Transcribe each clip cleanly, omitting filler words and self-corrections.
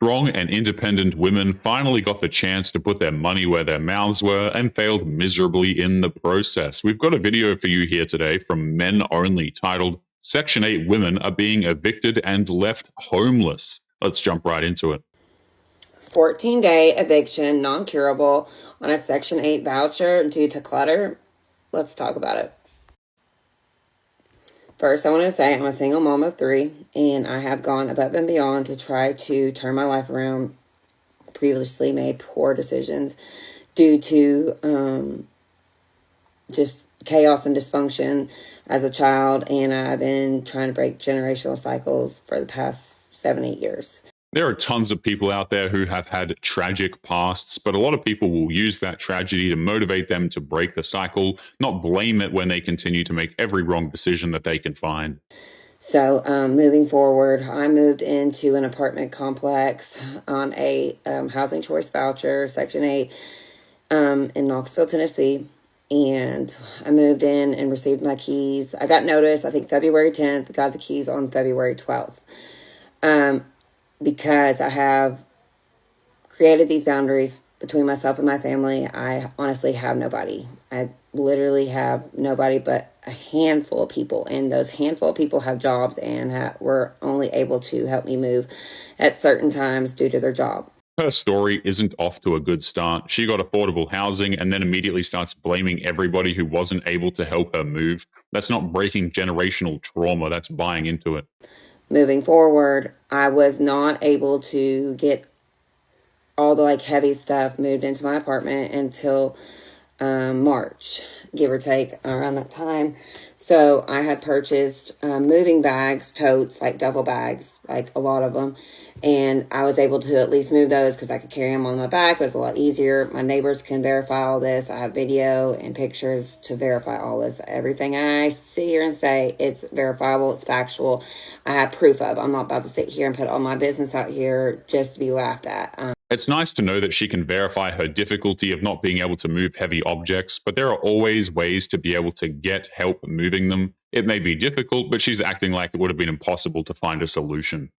Strong and independent women finally got the chance to put their money where their mouths were and failed miserably in the process. We've got a video for you here today from Men Only titled Section 8 Women Are Being Evicted and Left Homeless. Let's jump right into it. 14-day eviction, non-curable, on a Section 8 voucher due to clutter. Let's talk about it. First, I want to say I'm a single mom of 3, and I have gone above and beyond to try to turn my life around. Previously made poor decisions due to just chaos and dysfunction as a child, and I've been trying to break generational cycles for the past 7-8 years. There are tons of people out there who have had tragic pasts, but a lot of people will use that tragedy to motivate them to break the cycle, not blame it when they continue to make every wrong decision that they can find. So moving forward, I moved into an apartment complex on a housing choice voucher, Section 8, in Knoxville, Tennessee. And I moved in and received my keys. I got notice, I think February 10th, got the keys on February 12th. Because I have created these boundaries between myself and my family, I honestly have nobody. I literally have nobody but a handful of people, and those handful of people have jobs and were only able to help me move at certain times due to their job. Her story isn't off to a good start. She got affordable housing and then immediately starts blaming everybody who wasn't able to help her move. That's not breaking generational trauma, that's buying into it. Moving forward, I was not able to get all the heavy stuff moved into my apartment until March, give or take, around that time. So I had purchased moving bags, totes, duffel bags, a lot of them. And I was able to at least move those because I could carry them on my back. It was a lot easier. My neighbors can verify all this. I have video and pictures to verify all this. Everything I sit here and say, it's verifiable, it's factual. I have proof of. I'm not about to sit here and put all my business out here just to be laughed at. It's nice to know that she can verify her difficulty of not being able to move heavy objects, but there are always ways to be able to get help moving them. It may be difficult, but she's acting like it would have been impossible to find a solution.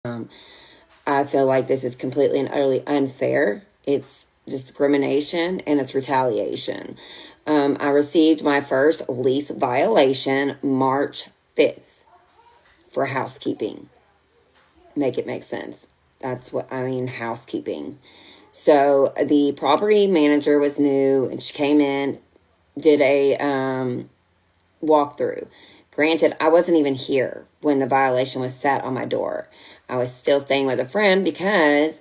I feel like this is completely and utterly unfair. It's discrimination and it's retaliation. I received my first lease violation March 5th for housekeeping. Make it make sense. That's what I mean, housekeeping. So the property manager was new, and she came in, did a walkthrough. Granted, I wasn't even here when the violation was set on my door. I was still staying with a friend because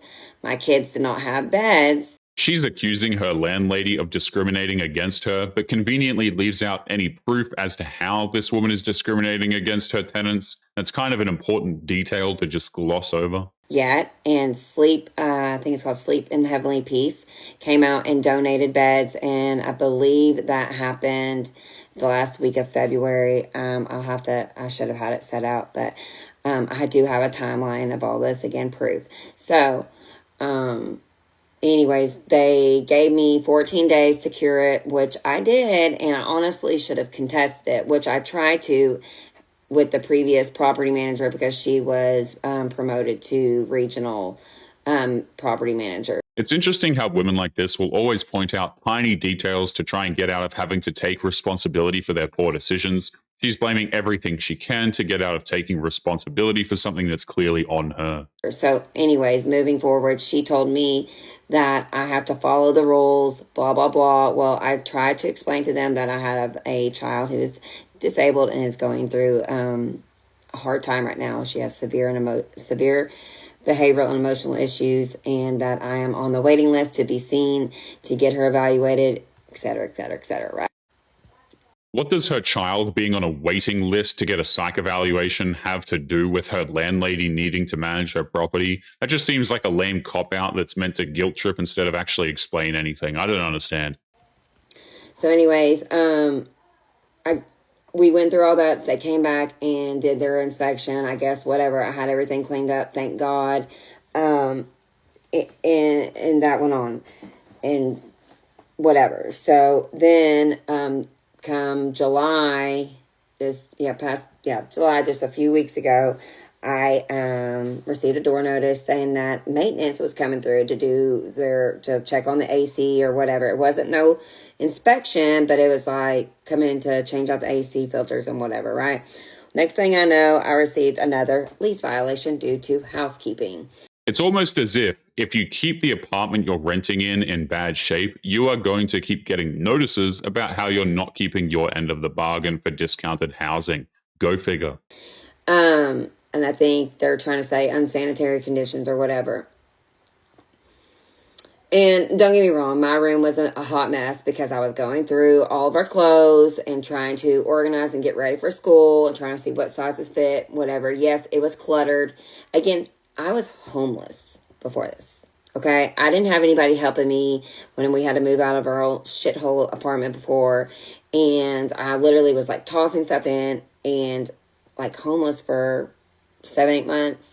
my kids did not have beds. She's accusing her landlady of discriminating against her, but conveniently leaves out any proof as to how this woman is discriminating against her tenants. That's kind of an important detail to just gloss over. Yet, and I think it's called Sleep in Heavenly Peace, came out and donated beds, and I believe that happened the last week of February. I should have had it set out, but I do have a timeline of all this, again, proof. So, anyways, they gave me 14 days to cure it, which I did, and I honestly should have contested it, which I tried to with the previous property manager because she was promoted to regional property manager. It's interesting how women like this will always point out tiny details to try and get out of having to take responsibility for their poor decisions. She's blaming everything she can to get out of taking responsibility for something that's clearly on her. So anyways, moving forward, she told me that I have to follow the rules, blah, blah, blah. Well, I tried to explain to them that I have a child who is disabled and is going through a hard time right now. She has severe behavioral and emotional issues, and that I am on the waiting list to be seen, to get her evaluated, et cetera, et cetera, et cetera, right? What does her child being on a waiting list to get a psych evaluation have to do with her landlady needing to manage her property? That just seems like a lame cop-out that's meant to guilt trip instead of actually explain anything. I don't understand. So anyways, we went through all that. They came back and did their inspection. I guess whatever. I had everything cleaned up. Thank God. And that went on, and whatever. So then, come July, July, just a few weeks ago, I received a door notice saying that maintenance was coming through to check on the AC or whatever. It wasn't no inspection, but it was like come in to change out the AC filters and whatever, right? Next thing I know, I received another lease violation due to housekeeping. It's almost as if you keep the apartment you're renting in bad shape, you are going to keep getting notices about how you're not keeping your end of the bargain for discounted housing. Go figure. And I think they're trying to say unsanitary conditions or whatever. And don't get me wrong, my room wasn't a hot mess because I was going through all of our clothes and trying to organize and get ready for school and trying to see what sizes fit, whatever. Yes, it was cluttered. Again, I was homeless before this. Okay, I didn't have anybody helping me when we had to move out of our old shithole apartment before. And I literally was like tossing stuff in and like homeless for 7-8 months.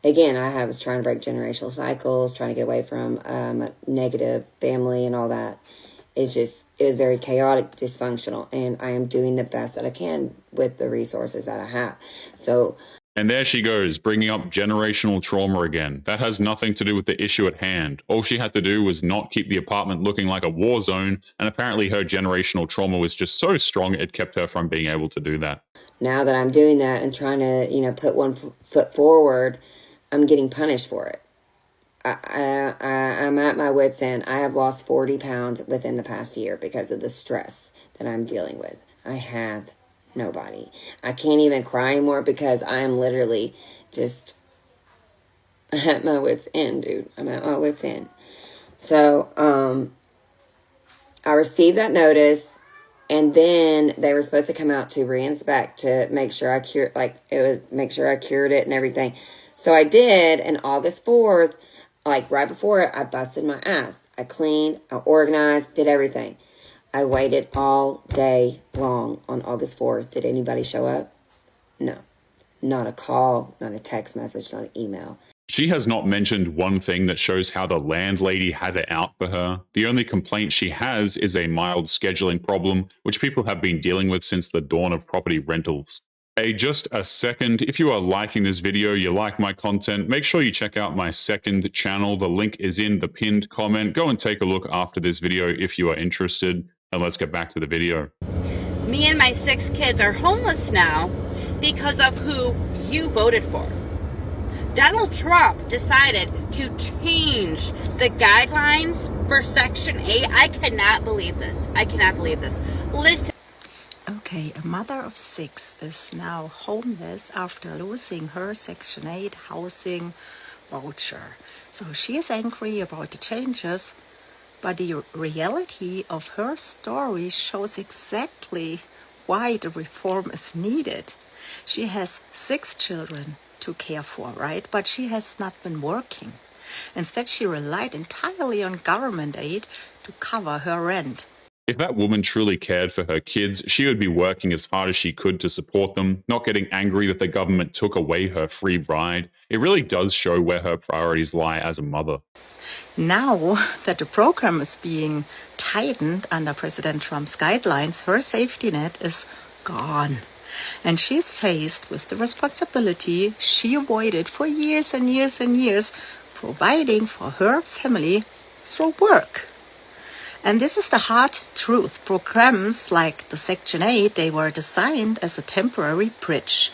Again, I was trying to break generational cycles, trying to get away from a negative family and all that. It was very chaotic, dysfunctional, and I am doing the best that I can with the resources that I have. So, and there she goes, bringing up generational trauma again. That has nothing to do with the issue at hand. All she had to do was not keep the apartment looking like a war zone, and apparently her generational trauma was just so strong it kept her from being able to do that. Now that I'm doing that and trying to, put one foot forward, I'm getting punished for it. I'm at my wit's end. I have lost 40 pounds within the past year because of the stress that I'm dealing with. I have nobody. I can't even cry anymore because I am literally just at my wit's end, dude. I'm at my wit's end. So, I received that notice, and then they were supposed to come out to re-inspect to make sure I cured it and everything. So I did, and August 4th, like right before it, I busted my ass. I cleaned, I organized, did everything. I waited all day long on August 4th. Did anybody show up? No. Not a call, not a text message, not an email. She has not mentioned one thing that shows how the landlady had it out for her. The only complaint she has is a mild scheduling problem, which people have been dealing with since the dawn of property rentals. Hey, just a second. If you are liking this video, you like my content, make sure you check out my second channel. The link is in the pinned comment. Go and take a look after this video if you are interested. And let's get back to the video. Me and my 6 kids are homeless now because of who you voted for. Donald Trump decided to change the guidelines for Section 8. I cannot believe this. I cannot believe this. Listen. Okay, a mother of 6 is now homeless after losing her Section 8 housing voucher. So she is angry about the changes, but the reality of her story shows exactly why the reform is needed. She has 6 children to care for, right? But she has not been working. Instead, she relied entirely on government aid to cover her rent. If that woman truly cared for her kids, she would be working as hard as she could to support them, not getting angry that the government took away her free ride. It really does show where her priorities lie as a mother. Now that the program is being tightened under President Trump's guidelines, her safety net is gone. And she's faced with the responsibility she avoided for years and years and years, providing for her family through work. And this is the hard truth. Programs like the Section 8, they were designed as a temporary bridge,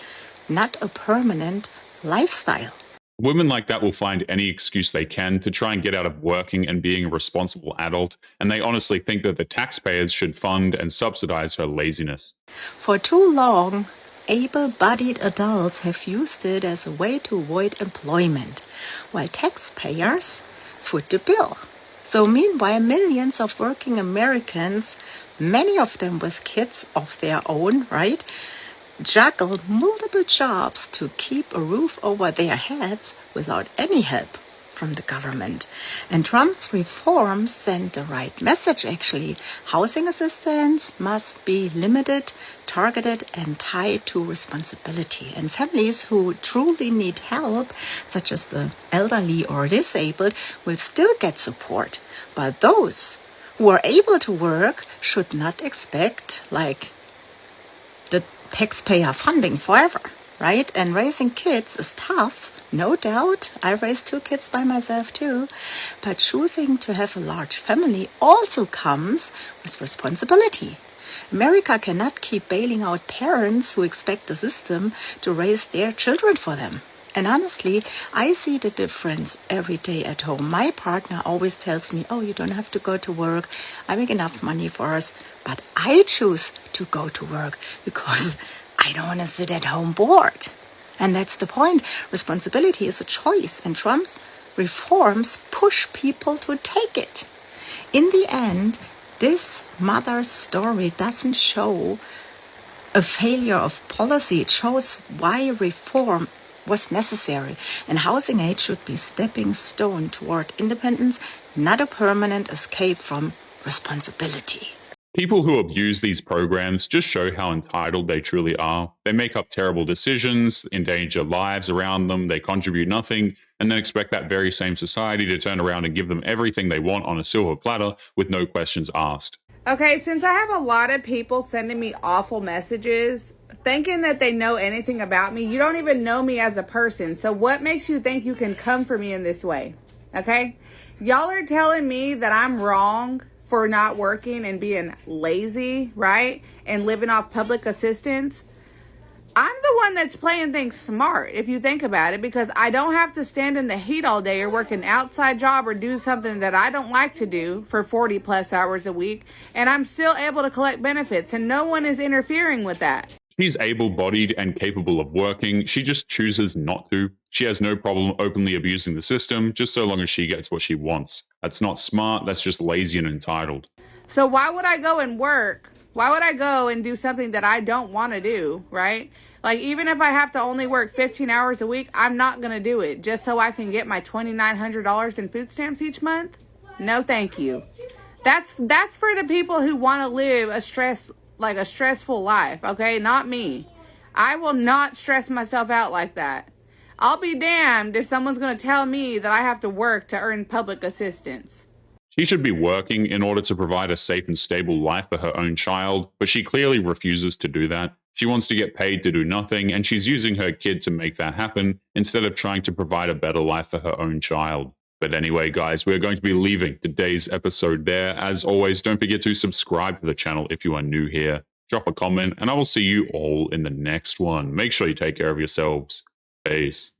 not a permanent lifestyle. Women like that will find any excuse they can to try and get out of working and being a responsible adult, and they honestly think that the taxpayers should fund and subsidize her laziness. For too long, able-bodied adults have used it as a way to avoid employment, while taxpayers foot the bill. So meanwhile, millions of working Americans, many of them with kids of their own, right, juggle multiple jobs to keep a roof over their heads without any help from the government. And Trump's reforms send the right message, actually. Housing assistance must be limited, targeted, and tied to responsibility. And families who truly need help, such as the elderly or disabled, will still get support. But those who are able to work should not expect, like, the taxpayer funding forever, right? And raising kids is tough. No doubt, I raised 2 kids by myself too. But choosing to have a large family also comes with responsibility. America cannot keep bailing out parents who expect the system to raise their children for them. And honestly, I see the difference every day at home. My partner always tells me, oh, you don't have to go to work. I make enough money for us. But I choose to go to work because I don't want to sit at home bored. And that's the point. Responsibility is a choice, and Trump's reforms push people to take it. In the end, this mother's story doesn't show a failure of policy. It shows why reform was necessary. And housing aid should be a stepping stone toward independence, not a permanent escape from responsibility. People who abuse these programs just show how entitled they truly are. They make up terrible decisions, endanger lives around them, they contribute nothing, and then expect that very same society to turn around and give them everything they want on a silver platter with no questions asked. Okay, since I have a lot of people sending me awful messages, thinking that they know anything about me, you don't even know me as a person. So what makes you think you can come for me in this way? Okay? Y'all are telling me that I'm wrong for not working and being lazy, right? And living off public assistance. I'm the one that's playing things smart, if you think about it, because I don't have to stand in the heat all day or work an outside job or do something that I don't like to do for 40 plus hours a week. And I'm still able to collect benefits, and no one is interfering with that. She's able-bodied and capable of working. She just chooses not to. She has no problem openly abusing the system, just so long as she gets what she wants. That's not smart, that's just lazy and entitled. So why would I go and work? Why would I go and do something that I don't want to do, right? Like, even if I have to only work 15 hours a week, I'm not going to do it just so I can get my $2,900 in food stamps each month? No, thank you. That's for the people who want to live a stressful life, okay? Not me. I will not stress myself out like that. I'll be damned if someone's going to tell me that I have to work to earn public assistance. She should be working in order to provide a safe and stable life for her own child, but she clearly refuses to do that. She wants to get paid to do nothing, and she's using her kid to make that happen instead of trying to provide a better life for her own child. But anyway, guys, we're going to be leaving today's episode there. As always, don't forget to subscribe to the channel if you are new here. Drop a comment, and I will see you all in the next one. Make sure you take care of yourselves. Peace.